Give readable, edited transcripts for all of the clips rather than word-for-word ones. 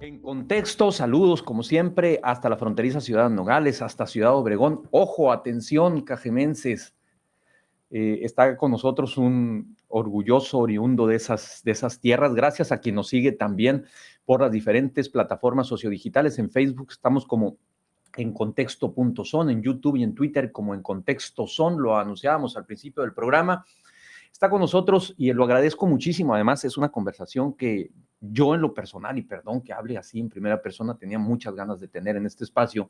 En contexto, saludos como siempre hasta la fronteriza ciudad de Nogales, hasta Ciudad Obregón. Ojo, atención, cajemenses. Está con nosotros un orgulloso oriundo de esas tierras. Gracias a quien nos sigue también por las diferentes plataformas sociodigitales. En Facebook estamos como en contexto.son, en YouTube y en Twitter como en contexto son. Lo anunciábamos al principio del programa. Está con nosotros y lo agradezco muchísimo. Además, es una conversación que yo en lo personal, y perdón que hable así en primera persona, tenía muchas ganas de tener en este espacio,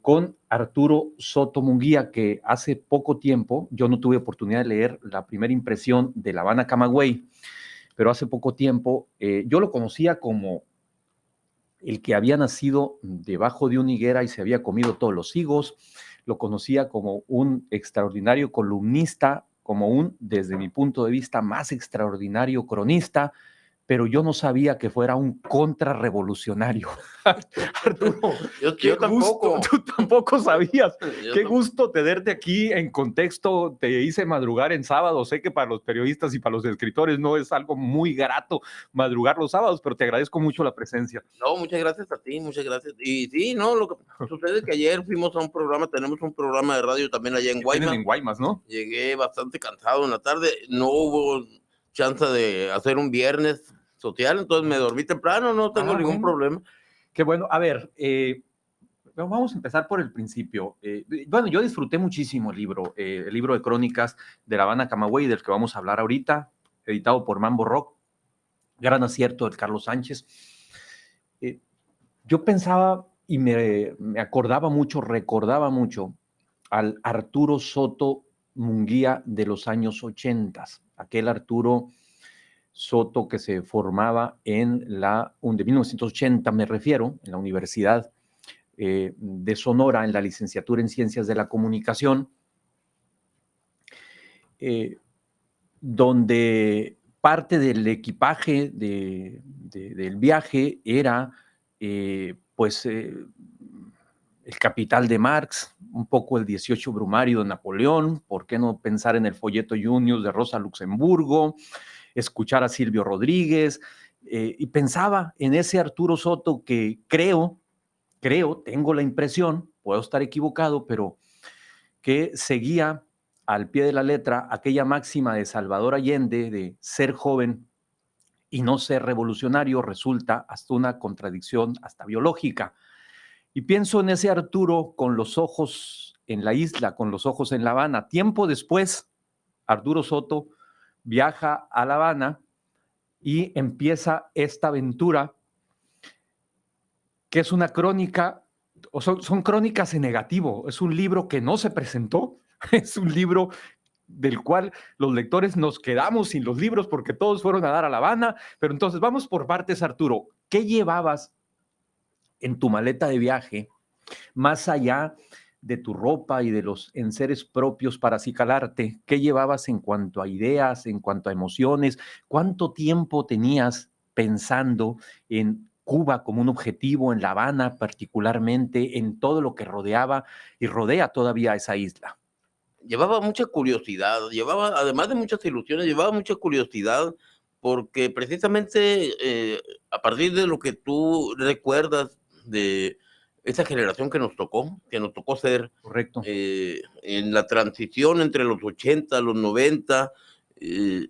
con Arturo Soto Munguía, que hace poco tiempo, yo no tuve oportunidad de leer la primera impresión de La Habana Camagüey, pero hace poco tiempo yo lo conocía como el que había nacido debajo de una higuera y se había comido todos los higos, lo conocía como un extraordinario columnista, como un, desde mi punto de vista, más extraordinario cronista, pero yo no sabía que fuera un contrarrevolucionario. Arturo, yo tampoco. Tú tampoco sabías. Qué Yo gusto tenerte aquí en contexto. Te hice madrugar en sábado. Sé que para los periodistas y para los escritores no es algo muy grato madrugar los sábados, pero te agradezco mucho la presencia. No, muchas gracias a ti, muchas gracias. Y sí, no, lo que sucede es que ayer fuimos a un programa, tenemos un programa de radio también allá en Tienen en Guaymas. Guaymas, ¿no? Llegué bastante cansado en la tarde, no hubo chance de hacer un viernes social, entonces me dormí temprano, no tengo ningún problema. Qué bueno. A ver, vamos a empezar por el principio. Bueno, yo disfruté muchísimo el libro de crónicas de La Habana Camagüey, del que vamos a hablar ahorita, editado por Mambo Rock. Gran acierto de Carlos Sánchez. Yo pensaba y me acordaba mucho, recordaba mucho al Arturo Soto Munguía de los años 80, aquel Arturo Soto que se formaba de 1980, me refiero, en la Universidad de Sonora, en la licenciatura en Ciencias de la Comunicación, donde parte del equipaje del viaje era el Capital de Marx, un poco el 18 Brumario de Napoleón, ¿por qué no pensar en el folleto Junius de Rosa Luxemburgo, escuchar a Silvio Rodríguez? Y pensaba en ese Arturo Soto que creo, tengo la impresión, puedo estar equivocado, pero que seguía al pie de la letra aquella máxima de Salvador Allende de ser joven y no ser revolucionario resulta hasta una contradicción hasta biológica. Y pienso en ese Arturo con los ojos en la isla, con los ojos en La Habana. Tiempo después, Arturo Soto viaja a La Habana y empieza esta aventura que es una crónica, o son crónicas en negativo. Es un libro que no se presentó, es un libro del cual los lectores nos quedamos sin los libros porque todos fueron a dar a La Habana. Pero entonces vamos por partes, Arturo. ¿Qué llevabas en tu maleta de viaje, más allá de tu ropa y de los enseres propios para acicalarte? ¿Qué llevabas en cuanto a ideas, en cuanto a emociones? ¿Cuánto tiempo tenías pensando en Cuba como un objetivo, en La Habana particularmente, en todo lo que rodeaba y rodea todavía esa isla? Llevaba mucha curiosidad, además de muchas ilusiones, llevaba mucha curiosidad, porque precisamente a partir de lo que tú recuerdas de esa generación que nos tocó ser Correcto. en la transición entre los 80, los 90, eh,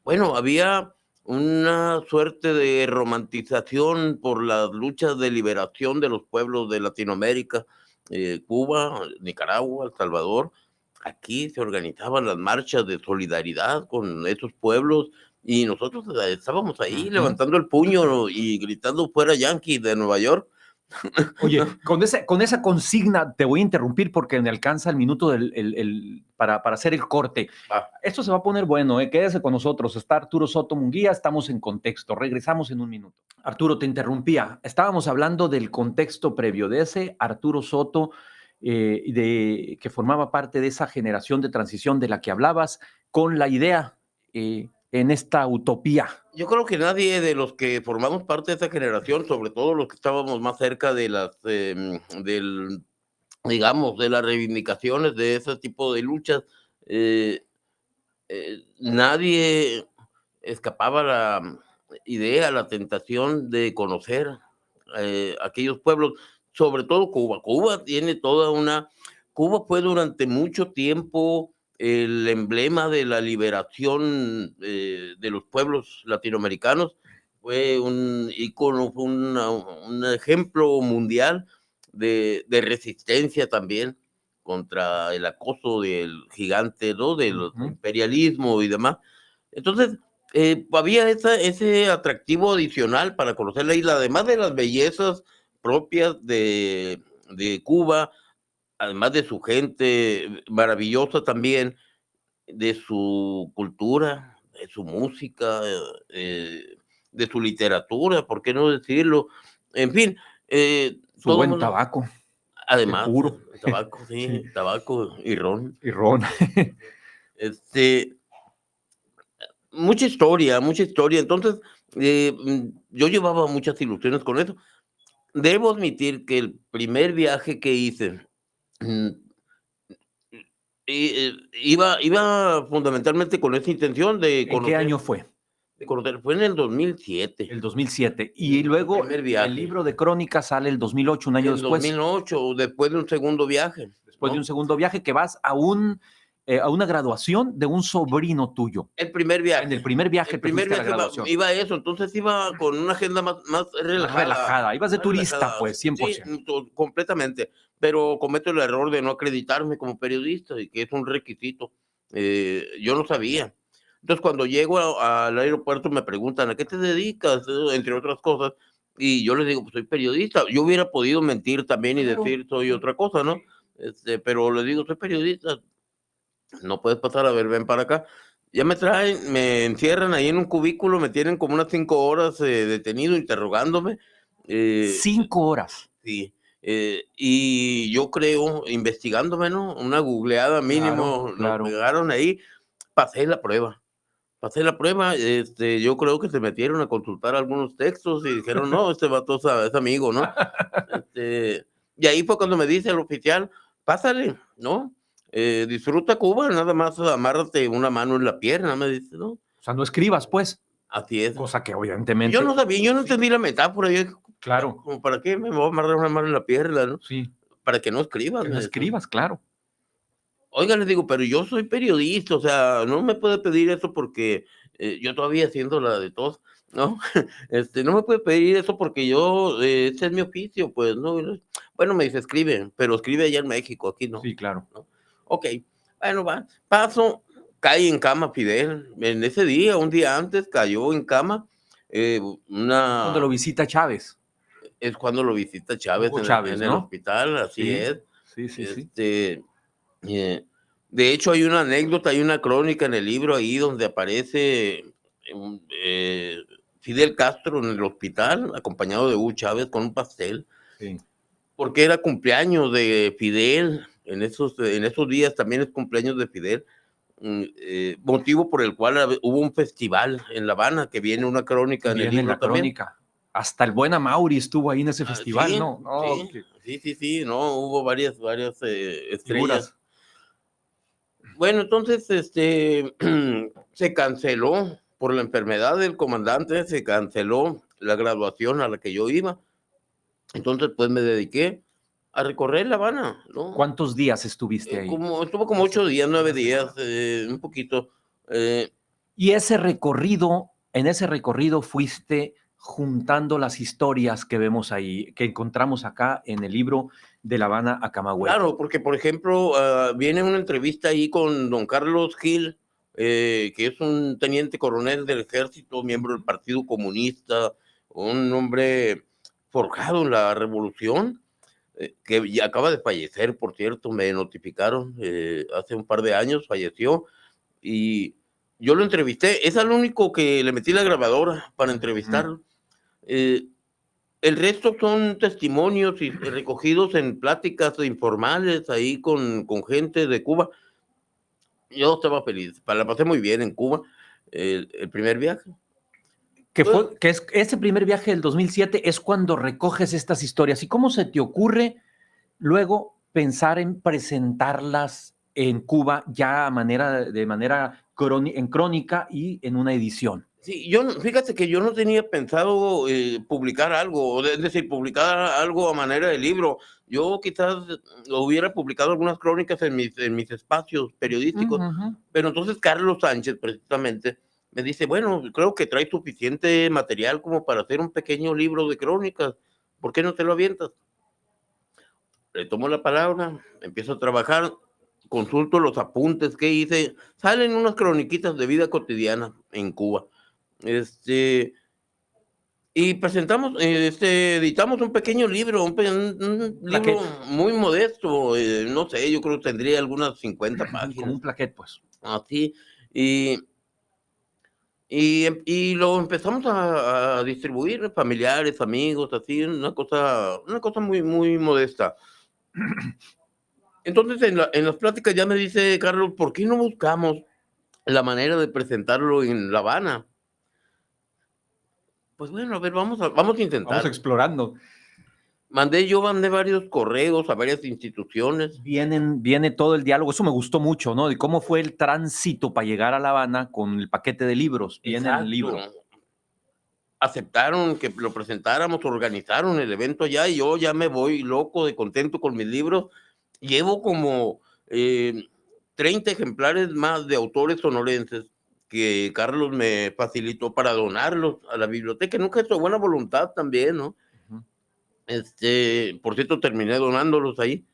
bueno, había una suerte de romantización por las luchas de liberación de los pueblos de Latinoamérica, Cuba, Nicaragua, El Salvador. Aquí se organizaban las marchas de solidaridad con esos pueblos y nosotros estábamos ahí levantando el puño y gritando fuera Yankee de Nueva York. Oye, con esa consigna te voy a interrumpir porque me alcanza el minuto para hacer el corte. Esto se va a poner bueno, quédese con nosotros. Está Arturo Soto Munguía, estamos en contexto. Regresamos en un minuto. Arturo, te interrumpía. Estábamos hablando del contexto previo de ese Arturo Soto, que formaba parte de esa generación de transición de la que hablabas, con la idea en esta utopía. Yo creo que nadie de los que formamos parte de esa generación, sobre todo los que estábamos más cerca de digamos, de las reivindicaciones de ese tipo de luchas, nadie escapaba idea, la tentación de conocer aquellos pueblos, sobre todo Cuba. Cuba fue durante mucho tiempo el emblema de la liberación de los pueblos latinoamericanos. Fue un ícono, fue un ejemplo mundial de resistencia también contra el acoso del gigante, ¿no? Del imperialismo y demás. Entonces, había ese atractivo adicional para conocer la isla, además de las bellezas propias de Cuba, además de su gente maravillosa también, de su cultura, de su música, de su literatura, ¿por qué no decirlo? En fin, Su buen tabaco, además, puro. tabaco, sí, tabaco y ron. Y ron. Este, mucha historia, mucha historia. Entonces, yo llevaba muchas ilusiones con eso. Debo admitir que el primer viaje que hice, mm, iba fundamentalmente con esa intención de ¿En qué conocer, año fue? fue en el 2007, El 2007. Y el luego primer el viaje. libro de crónicas sale el 2008, un año En después. 2008, después de un segundo viaje, Después de ¿no? un segundo viaje que vas a una graduación de un sobrino tuyo. El primer viaje. En el primer viaje El te primer fuiste a la viaje graduación. iba a eso, entonces iba con una agenda más Más relajada. relajada. Ibas de Más turista, relajada. pues, Sí, 100%. completamente. Pero cometo el error de no acreditarme como periodista y que es un requisito. Yo no sabía. Entonces, cuando llego al aeropuerto me preguntan, ¿a qué te dedicas? Entre otras cosas. Y yo les digo, pues soy periodista. Yo hubiera podido mentir también y Claro, decir soy sí, otra cosa, ¿no? Pero les digo, soy periodista. No puedes pasar, a ver, ven para acá. Ya me traen, me encierran ahí en un cubículo, me tienen como unas 5 horas detenido, interrogándome. Eh, 5 horas. sí, y yo creo, investigándome, ¿no? Una googleada Claro, mínimo, nos claro. pegaron ahí, pasé la prueba. Pasé la prueba, yo creo que se metieron a consultar algunos textos y dijeron, no, este vato es amigo, ¿no? Y ahí fue cuando me dice el oficial, pásale, ¿no? Disfruta Cuba, nada más amárrate una mano en la pierna, me dice, ¿no? O sea, no escribas, pues. Así es. Cosa que Yo evidentemente. no sabía, yo no Sí, entendí la metáfora, yo, claro. como para qué me voy a amarrar una mano en la pierna, ¿no? Sí. Para que no escribas, Que me no decían. escribas, claro. Oiga, les digo, pero yo soy periodista, o sea, no me puede pedir eso porque yo todavía haciendo la de todos, ¿no? No me puede pedir eso porque yo, ese es mi oficio, pues, ¿no? Bueno, me dice, escribe, pero escribe allá en México, aquí no, Sí, claro. ¿no? Ok, bueno, va, paso, cae en cama Fidel, en ese día, un día antes, cayó en cama, eh, Cuando lo visita Chávez. es cuando lo visita Chávez Hugo Chávez, en el ¿no? hospital, así Sí, es, sí, sí, sí. eh, de hecho, hay una anécdota, hay una crónica en el libro ahí donde aparece Fidel Castro en el hospital, acompañado de Hugo Chávez con un pastel, Sí. porque era cumpleaños de Fidel. En esos días también es cumpleaños de Fidel, motivo por el cual hubo un festival en La Habana, que viene una crónica en el Viene en libro la también. crónica. Hasta el buen Amaury estuvo ahí en ese festival, Sí, ¿no? No, sí, sí, sí, sí, no, hubo varias estrellas. figuras. Bueno, entonces, se canceló por la enfermedad del comandante, se canceló la graduación a la que yo iba. Entonces, pues, me dediqué a recorrer La Habana, ¿no? ¿Cuántos días estuviste ahí? Estuvo como 8 días, 9 días, un poquito. eh, Y en ese recorrido fuiste juntando las historias que vemos ahí, que encontramos acá en el libro de La Habana a Camagüey. claro, porque, por ejemplo, viene una entrevista ahí con don Carlos Gil, que es un teniente coronel del ejército, miembro del Partido Comunista, un hombre forjado en la revolución, que ya acaba de fallecer, por cierto, me notificaron, hace un par de años falleció, y yo lo entrevisté, es al único que le metí la grabadora para entrevistarlo. Eh, el resto son testimonios y recogidos en pláticas informales ahí con gente de Cuba. Yo estaba feliz, la pasé muy bien en Cuba, el primer viaje. Pues, Que es ese primer viaje del 2007 es cuando recoges estas historias. ¿Y cómo se te ocurre luego pensar en presentarlas en Cuba ya de manera en crónica y en una edición? Sí, fíjate que yo no tenía pensado publicar algo, es decir, publicar algo a manera de libro. Yo quizás hubiera publicado algunas crónicas en mis espacios periodísticos, Ujú. pero entonces Carlos Sánchez precisamente me dice, bueno, creo que trae suficiente material como para hacer un pequeño libro de crónicas, ¿por qué no te lo avientas? Le tomo la palabra, empiezo a trabajar, consulto los apuntes que hice, salen unas croniquitas de vida cotidiana en Cuba. Y presentamos, editamos un pequeño libro, un libro Plaquet, muy modesto, no sé, yo creo que tendría algunas 50 como páginas, un plaquet, pues. así, y, y lo empezamos a distribuir, familiares, amigos, así, una cosa muy, muy modesta. Entonces, en las pláticas ya me dice Carlos, ¿por qué no buscamos la manera de presentarlo en La Habana? Pues bueno, a ver, vamos a Vamos intentar. explorando. Mandé varios correos a varias instituciones. Viene todo el diálogo, eso me gustó mucho, ¿no? De cómo fue el tránsito para llegar a La Habana con el paquete de libros, viene el Exacto. libro. Aceptaron que lo presentáramos, organizaron el evento allá y yo ya me voy loco de contento con mis libros. Llevo como 30 ejemplares más de autores sonorenses que Carlos me facilitó para donarlos a la biblioteca. Nunca es de buena voluntad también, ¿no? Ujú. Por cierto, terminé donándolos ahí.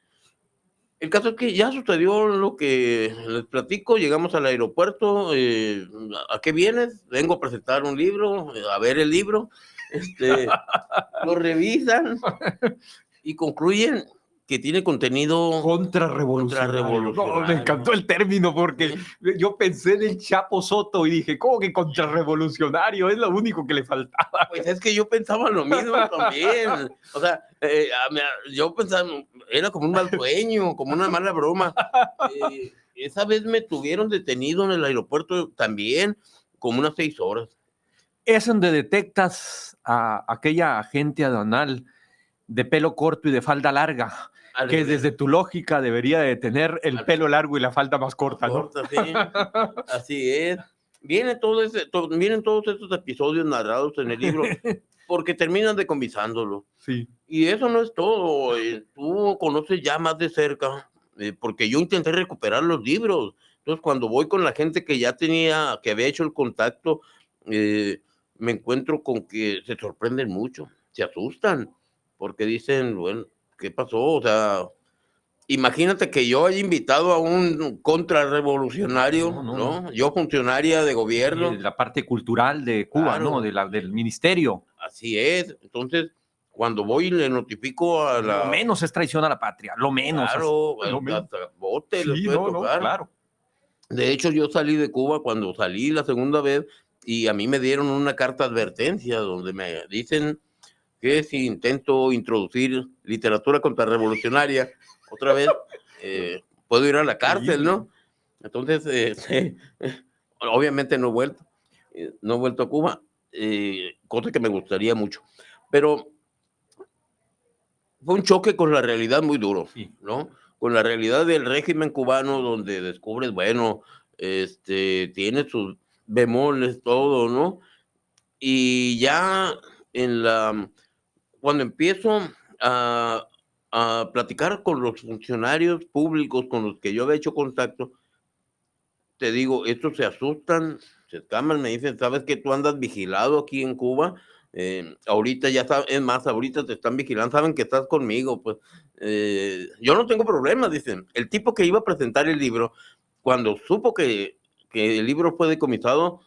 El caso es que ya sucedió lo que les platico, llegamos al aeropuerto, ¿a qué vienes? Vengo a presentar un libro, a ver el libro, lo revisan y concluyen que tiene contenido Contrarrevolucionario. No, me encantó contrarrevolucionario. el término porque ¿Sí? yo pensé en el Chapo Soto y dije, ¿cómo que contrarrevolucionario? Es lo único que le faltaba. Pues es que yo pensaba lo mismo también, o sea, yo pensaba, era como un mal sueño, como una mala broma. Esa vez me tuvieron detenido en el aeropuerto también, como unas 6 horas. Es donde detectas a aquella agente aduanal de pelo corto y de falda larga, Al que revés, desde tu lógica debería de tener el al pelo largo y la falda más más corta, ¿no? corta, sí, así es. Vienen todos estos episodios narrados en el libro, porque terminan decomisándolo. Sí. Y eso no es todo, tú conoces ya más de cerca, porque yo intenté recuperar los libros. Entonces, cuando voy con la gente que había hecho el contacto, eh, me encuentro con que se sorprenden mucho, se asustan, porque dicen, bueno, ¿qué pasó? O sea, imagínate que yo haya invitado a un No, contrarrevolucionario, no, no. ¿no? Yo funcionaria de Sí, de gobierno, la parte cultural de Cuba, ¿no? claro, Del ministerio. así es. Entonces, cuando voy y le notifico a Lo la... menos es traición a la patria, lo menos, Claro, lo menos. hasta bote les Sí, puede no, no, tocar. claro. De hecho, yo salí de Cuba cuando salí la segunda vez y a mí me dieron una carta de advertencia donde me dicen que si intento introducir literatura contrarrevolucionaria otra vez, puedo ir a la cárcel, Increíble. ¿no? Entonces, obviamente no he vuelto a Cuba, cosa que me gustaría mucho. Pero fue un choque con la realidad muy duro, Sí. ¿no? Con la realidad del régimen cubano, donde descubres, bueno, tiene sus bemoles, todo, ¿no? Y ya en la cuando empiezo a platicar con los funcionarios públicos con los que yo había hecho contacto, te digo, estos se asustan, se escaman, me dicen: "¿Sabes que tú andas vigilado aquí en Cuba? Ahorita ya sabes, es más, ahorita te están vigilando, saben que estás conmigo, pues, yo no tengo problemas", dicen. El tipo que iba a presentar el libro, cuando supo que el libro fue decomisado,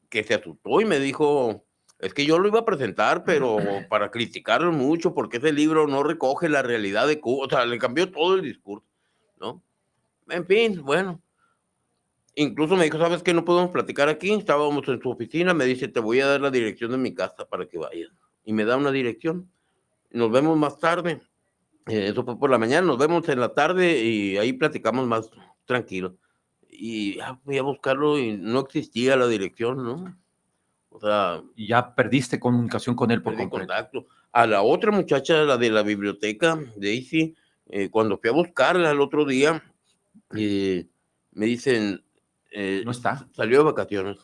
que se asustó y me dijo: "Es que yo lo iba a presentar, pero para criticarlo mucho, porque ese libro no recoge la realidad de Cuba", o sea, le cambió todo el discurso, ¿no? En fin, bueno. Incluso me dijo: "¿Sabes qué? No podemos platicar aquí". Estábamos en su oficina, me dice: "Te voy a dar la dirección de mi casa para que vayas". Y me da una dirección. Nos vemos más tarde. Eso fue por la mañana, nos vemos en la tarde y ahí platicamos más tranquilo. Y ya fui a buscarlo y no existía la dirección, ¿no? O sea, Y ya perdiste comunicación con él por perdí completo. contacto. A la otra muchacha, la de la biblioteca, Daisy, cuando fui a buscarla el otro día, me dicen, No está. salió de vacaciones.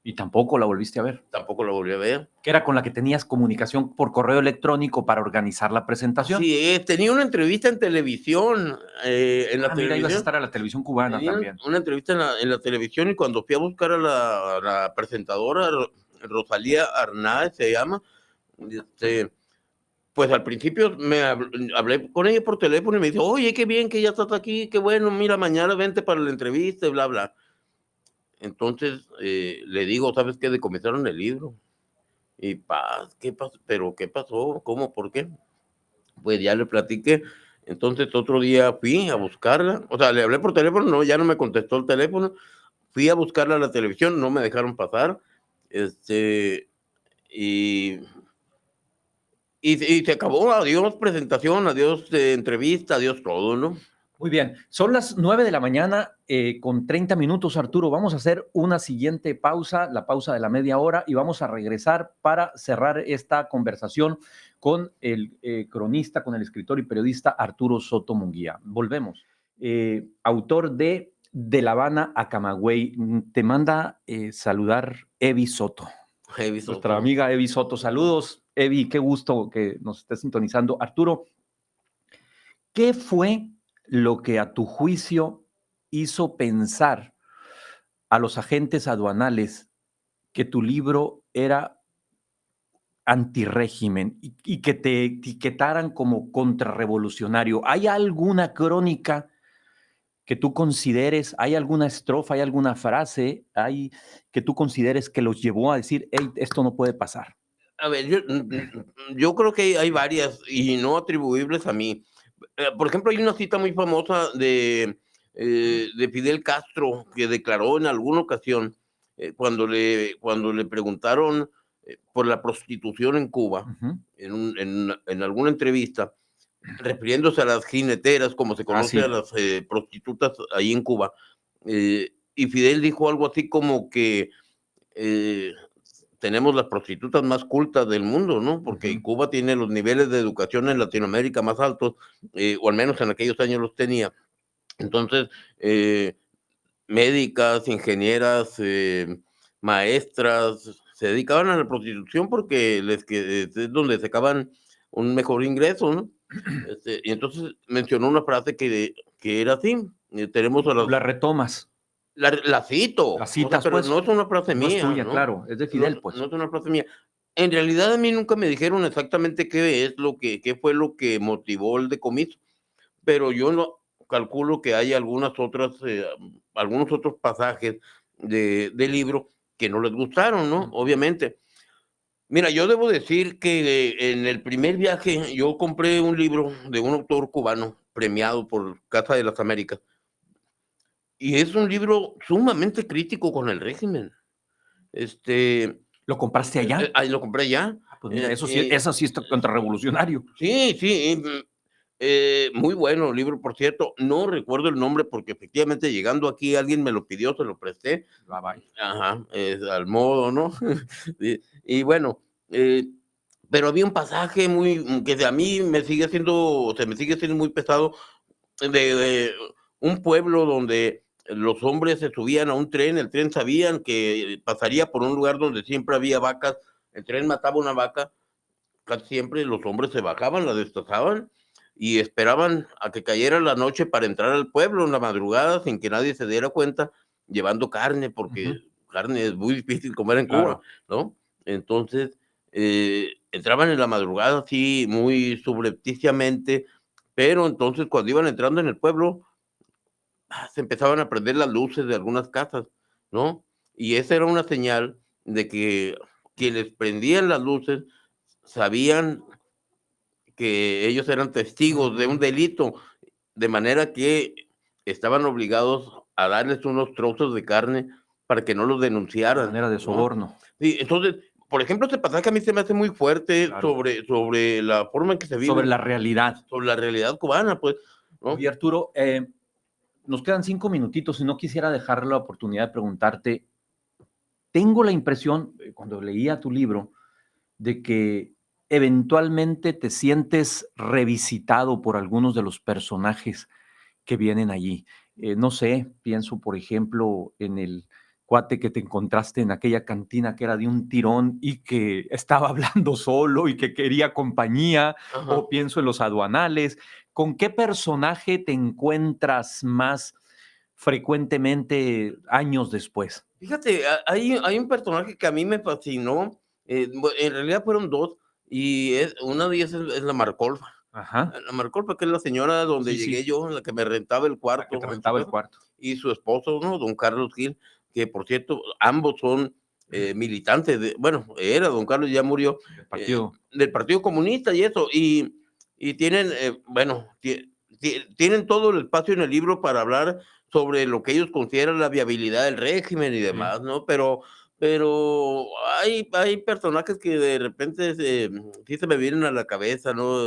Y tampoco la volviste a ver. Tampoco la volví a ver. Que era con la que tenías comunicación por correo electrónico para organizar la presentación. Sí, tenía una entrevista en televisión, en la Mira, ibas a televisión. estar a la televisión cubana Tenía también. una entrevista en la televisión y cuando fui a buscar a la presentadora, Rosalía Arnáez se llama, pues al principio hablé con ella por teléfono y me dice, oye, qué bien que ya estás aquí, qué bueno, mira, mañana vente para la entrevista y bla, bla. Entonces le digo, ¿sabes qué? Decomisaron el libro. Y ¿qué pasó? ¿Pero qué pasó? ¿Cómo? ¿Por qué? Pues ya le platiqué. Entonces otro día fui a buscarla, o sea, le hablé por teléfono, no, ya no me contestó el teléfono. Fui a buscarla a la televisión, no me dejaron pasar. Y se acabó, adiós presentación, adiós entrevista, adiós todo, ¿no? Muy bien, son las 9 de la mañana con 30 minutos, Arturo. Vamos a hacer una siguiente pausa, la pausa de la media hora, y vamos a regresar para cerrar esta conversación con el cronista, con el escritor y periodista Arturo Soto Munguía. Volvemos. Autor de La Habana a Camagüey. Te manda saludar Evi Soto. Evi Soto. Nuestra amiga Evi Soto. Saludos, Evi, qué gusto que nos estés sintonizando. Arturo, ¿qué fue lo que a tu juicio hizo pensar a los agentes aduanales que tu libro era antirrégimen y que te etiquetaran como contrarrevolucionario? ¿Hay alguna crónica que tú consideres, hay alguna estrofa, hay alguna frase, que tú consideres que los llevó a decir, hey, esto no puede pasar? A ver, yo creo que hay varias y no atribuibles a mí. Por ejemplo, hay una cita muy famosa de Fidel Castro que declaró en alguna ocasión, cuando le preguntaron por la prostitución en Cuba, Ujú. en alguna entrevista, refiriéndose a las jineteras, como se conoce Sí. a las prostitutas ahí en Cuba, y Fidel dijo algo así como que eh, tenemos las prostitutas más cultas del mundo, ¿no? Porque Cuba tiene los niveles de educación en Latinoamérica más altos, o al menos en aquellos años los tenía. Entonces, médicas, ingenieras, maestras, se dedicaban a la prostitución porque es donde sacaban un mejor ingreso, ¿no? Y entonces mencionó una frase que era así, tenemos a las... La retomas. La cito, La o sea, citas, pero pues. no es una frase No es mía, tuya, ¿no? claro, es de No, Fidel, pues. no es una frase mía. En realidad, a mí nunca me dijeron exactamente qué fue lo que motivó el decomiso, pero yo no calculo que hay algunos otros pasajes del libro que no les gustaron, ¿no? Obviamente. Mira, yo debo decir que en el primer viaje yo compré un libro de un autor cubano premiado por Casa de las Américas, y es un libro sumamente crítico con el régimen. ¿Lo compraste allá? Ahí lo compré ya. Pues mira, eso sí está contrarrevolucionario. Sí, sí, muy bueno el libro, por cierto. No recuerdo el nombre porque efectivamente llegando aquí alguien me lo pidió, se lo presté. Bye, bye. Ajá, al modo, ¿no? Y bueno, pero había un pasaje que a mí se me sigue siendo muy pesado, de un pueblo donde los hombres se subían a un tren, el tren sabían que pasaría por un lugar donde siempre había vacas, el tren mataba una vaca, casi siempre los hombres se bajaban, la destazaban y esperaban a que cayera la noche para entrar al pueblo en la madrugada sin que nadie se diera cuenta, llevando carne, porque carne es muy difícil comer en Cuba, Claro. ¿no? Entonces, entraban en la madrugada así, muy subrepticiamente, pero entonces cuando iban entrando en el pueblo, se empezaban a prender las luces de algunas casas, ¿no? Y esa era una señal de que quienes prendían las luces sabían que ellos eran testigos de un delito, de manera que estaban obligados a darles unos trozos de carne para que no los De denunciaran, manera de ¿no? soborno. Sí, entonces, por ejemplo, este pasaje a mí se me hace muy fuerte Claro. sobre la forma en que se vive, Sobre la realidad. sobre la realidad cubana, pues, ¿no? Oye, Arturo, nos quedan 5 minutitos y no quisiera dejar la oportunidad de preguntarte. Tengo la impresión, cuando leía tu libro, de que eventualmente te sientes revisitado por algunos de los personajes que vienen allí. No sé, pienso, por ejemplo, en el cuate que te encontraste en aquella cantina que era de un tirón y que estaba hablando solo y que quería compañía, Ajá. o pienso en los aduanales. ¿Con qué personaje te encuentras más frecuentemente años después? Fíjate, hay un personaje que a mí me fascinó, en realidad fueron 2 y una de ellas es la Marcolfa. Ajá, La Marcolfa, que es la señora donde sí, llegué sí, yo, la que me rentaba el la que te cuarto en su rentaba el casa, cuarto. y su esposo, ¿no? Don Carlos Gil, que por cierto, ambos son, militantes bueno, era don Carlos, ya murió, El partido. del Partido Comunista y eso, y tienen, bueno, tienen todo el espacio en el libro para hablar sobre lo que ellos consideran la viabilidad del régimen y Sí. demás, ¿no? Pero hay personajes que de repente sí se me vienen a la cabeza, ¿no?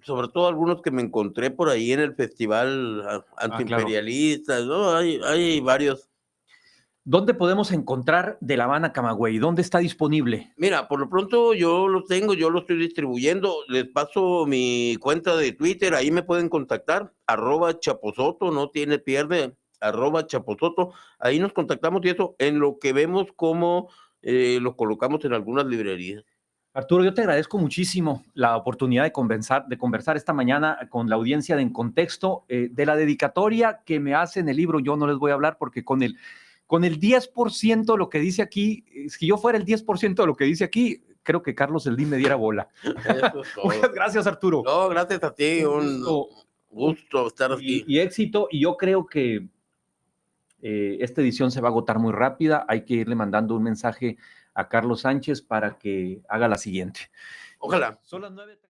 Sobre todo algunos que me encontré por ahí en el festival Claro. antiimperialistas, ¿no? Hay varios. ¿Dónde podemos encontrar de La Habana Camagüey? ¿Dónde está disponible? Mira, por lo pronto yo los tengo, yo los estoy distribuyendo. Les paso mi cuenta de Twitter, ahí me pueden contactar, @chaposoto, no tiene pierde, @chaposoto. Ahí nos contactamos y eso, en lo que vemos cómo lo colocamos en algunas librerías. Arturo, yo te agradezco muchísimo la oportunidad de conversar esta mañana con la audiencia de En Contexto, de la dedicatoria que me hace en el libro. Yo no les voy a hablar porque con el 10% de lo que dice aquí, si yo fuera el 10% de lo que dice aquí, creo que Carlos Slim me diera bola. Eso es Muchas todo. gracias, Arturo. No, gracias a ti, Un un gusto gusto estar aquí. y éxito. Y yo creo que esta edición se va a agotar muy rápida. Hay que irle mandando un mensaje a Carlos Sánchez para que haga la siguiente. Ojalá. Son las 9:30.